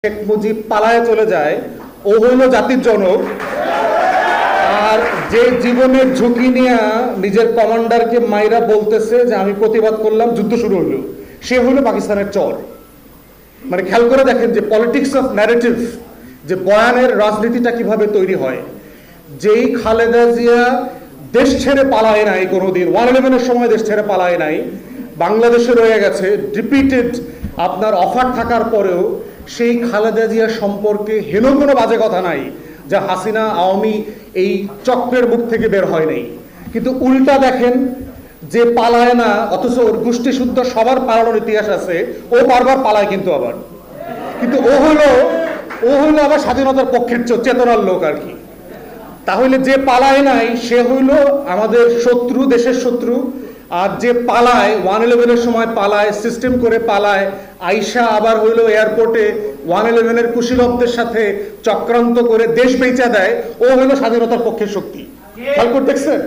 শেখ মুজিব পালায় চলে যায়, ও হইল জাতির জনক। আর যে জীবনের ঝুঁকি নিয়ে নিজের কমান্ডারকে মাইরা বলতেছে যে আমি প্রতিবাদ করলাম, যুদ্ধ শুরু হইল, সে হইল পাকিস্তানের চর। মানে খেয়াল করে দেখেন যে পলিটিক্স অফ ন্যারেটিভ, যে বয়ানের রাজনীতিটা কিভাবে তৈরি হয়। যেই খালেদা জিয়া দেশ ছেড়ে পালায় নাই কোনোদিন, 111-এর সময় দেশ ছেড়ে পালায় নাই, বাংলাদেশে রয়ে গেছে, রিপিটেড আপনার অফার থাকার পরেও সেই খালেদা জিয়া সম্পর্কে হেন কোনো বাজে কথা নাই যা হাসিনা আওয়ামী এই চক্রের মুখ থেকে বের হয় নাই। কিন্তু উল্টা দেখেন, যে পালায় না অথচ ওর গোষ্ঠী শুদ্ধ সবার পালানোর ইতিহাস আছে, ও বারবার পালায় কিন্তু আবার, কিন্তু ও হলো আবার স্বাধীনতার পক্ষের চেতনার লোক আর কি। তাহলে যে পালায় নাই সে হইল আমাদের শত্রু, দেশের শত্রু। আর যে পালায় 111-এর সময় পালায়, সিস্টেম করে পালায়, আইসা আবার হইল এয়ারপোর্টে 111-এর কুশীলবদের সাথে চক্রান্ত করে দেশ বেচা দেয়, ও হইল স্বাধীনতার পক্ষের শক্তি। খেয়াল করে দেখছেন?